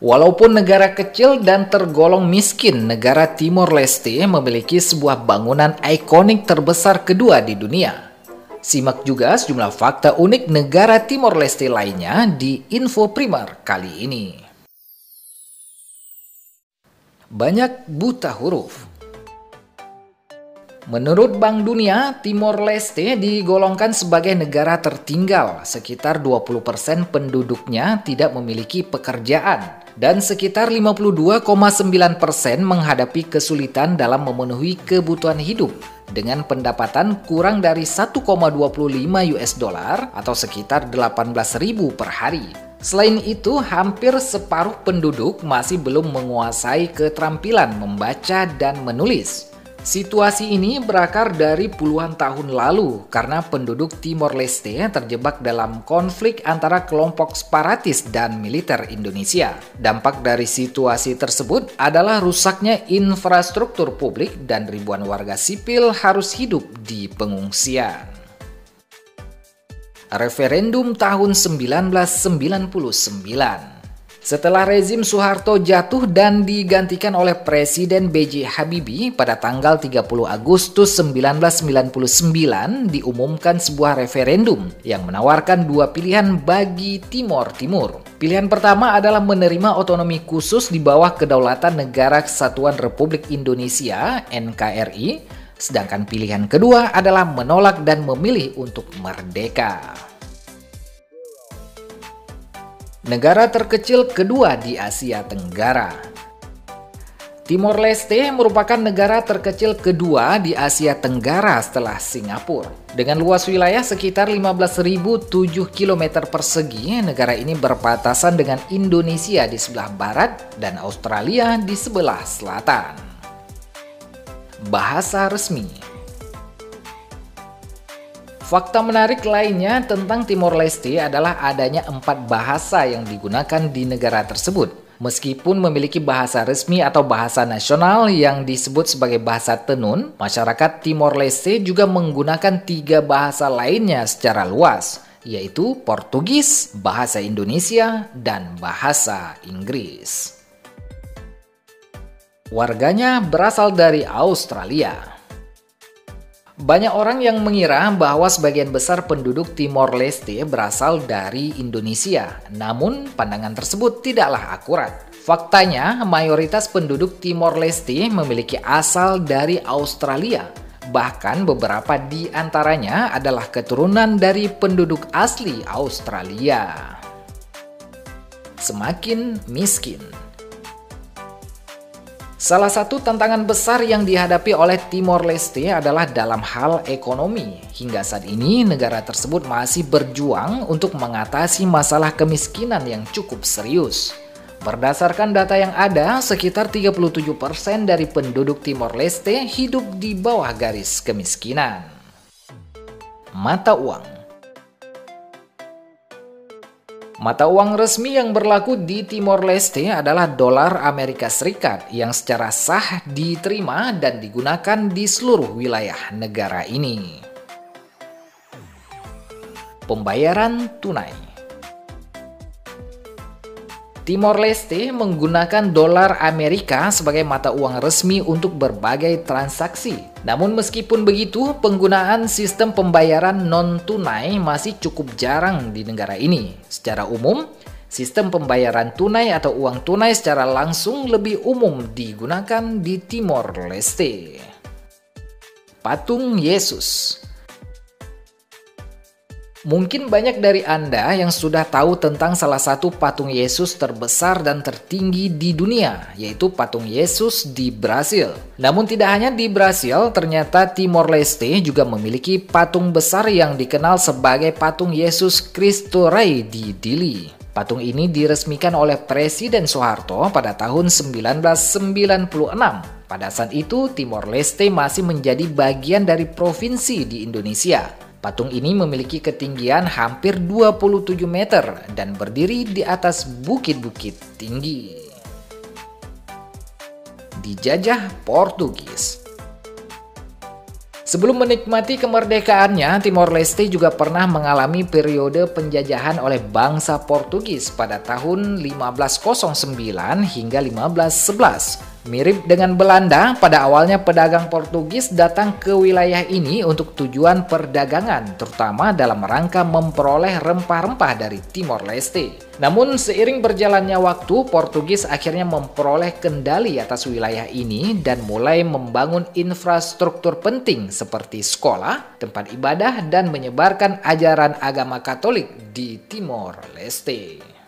Walaupun negara kecil dan tergolong miskin, negara Timor Leste memiliki sebuah bangunan ikonik terbesar kedua di dunia. Simak juga sejumlah fakta unik negara Timor Leste lainnya di Info Primer kali ini. Banyak buta huruf. Menurut Bank Dunia, Timor Leste digolongkan sebagai negara tertinggal. Sekitar 20% penduduknya tidak memiliki pekerjaan dan sekitar 52,9% menghadapi kesulitan dalam memenuhi kebutuhan hidup dengan pendapatan kurang dari 1,25 US dollar atau sekitar 18.000 per hari. Selain itu, hampir separuh penduduk masih belum menguasai keterampilan membaca dan menulis. Situasi ini berakar dari puluhan tahun lalu karena penduduk Timor Leste terjebak dalam konflik antara kelompok separatis dan militer Indonesia. Dampak dari situasi tersebut adalah rusaknya infrastruktur publik dan ribuan warga sipil harus hidup di pengungsian. Referendum tahun 1999. Setelah rezim Soeharto jatuh dan digantikan oleh Presiden B.J. Habibie pada tanggal 30 Agustus 1999, diumumkan sebuah referendum yang menawarkan dua pilihan bagi Timor Timur. Pilihan pertama adalah menerima otonomi khusus di bawah kedaulatan Negara Kesatuan Republik Indonesia (NKRI), sedangkan pilihan kedua adalah menolak dan memilih untuk merdeka. Negara terkecil kedua di Asia Tenggara. Timor Leste merupakan negara terkecil kedua di Asia Tenggara setelah Singapura. Dengan luas wilayah sekitar 15.007 km persegi, negara ini berbatasan dengan Indonesia di sebelah barat dan Australia di sebelah selatan. Bahasa resmi. Fakta menarik lainnya tentang Timor Leste adalah adanya 4 bahasa yang digunakan di negara tersebut. Meskipun memiliki bahasa resmi atau bahasa nasional yang disebut sebagai bahasa tenun, masyarakat Timor Leste juga menggunakan 3 bahasa lainnya secara luas, yaitu Portugis, bahasa Indonesia, dan bahasa Inggris. Warganya berasal dari Australia. Banyak orang yang mengira bahwa sebagian besar penduduk Timor Leste berasal dari Indonesia, namun pandangan tersebut tidaklah akurat. Faktanya, mayoritas penduduk Timor Leste memiliki asal dari Australia. Bahkan beberapa di antaranya adalah keturunan dari penduduk asli Australia. Semakin miskin. Salah satu tantangan besar yang dihadapi oleh Timor Leste adalah dalam hal ekonomi. Hingga saat ini, negara tersebut masih berjuang untuk mengatasi masalah kemiskinan yang cukup serius. Berdasarkan data yang ada, sekitar 37% dari penduduk Timor Leste hidup di bawah garis kemiskinan. Mata uang. Mata uang resmi yang berlaku di Timor Leste adalah dolar Amerika Serikat yang secara sah diterima dan digunakan di seluruh wilayah negara ini. Pembayaran tunai. Timor Leste menggunakan dolar Amerika sebagai mata uang resmi untuk berbagai transaksi. Namun meskipun begitu, penggunaan sistem pembayaran non-tunai masih cukup jarang di negara ini. Secara umum, sistem pembayaran tunai atau uang tunai secara langsung lebih umum digunakan di Timor Leste. Patung Yesus. Mungkin banyak dari Anda yang sudah tahu tentang salah satu patung Yesus terbesar dan tertinggi di dunia, yaitu patung Yesus di Brasil. Namun tidak hanya di Brasil, ternyata Timor Leste juga memiliki patung besar yang dikenal sebagai patung Yesus Cristo Rei di Dili. Patung ini diresmikan oleh Presiden Soeharto pada tahun 1996. Pada saat itu, Timor Leste masih menjadi bagian dari provinsi di Indonesia. Patung ini memiliki ketinggian hampir 27 meter dan berdiri di atas bukit-bukit tinggi. Dijajah Portugis. Sebelum menikmati kemerdekaannya, Timor Leste juga pernah mengalami periode penjajahan oleh bangsa Portugis pada tahun 1509 hingga 1511. Mirip dengan Belanda, pada awalnya pedagang Portugis datang ke wilayah ini untuk tujuan perdagangan, terutama dalam rangka memperoleh rempah-rempah dari Timor Leste. Namun seiring berjalannya waktu, Portugis akhirnya memperoleh kendali atas wilayah ini dan mulai membangun infrastruktur penting seperti sekolah, tempat ibadah, dan menyebarkan ajaran agama Katolik di Timor Leste.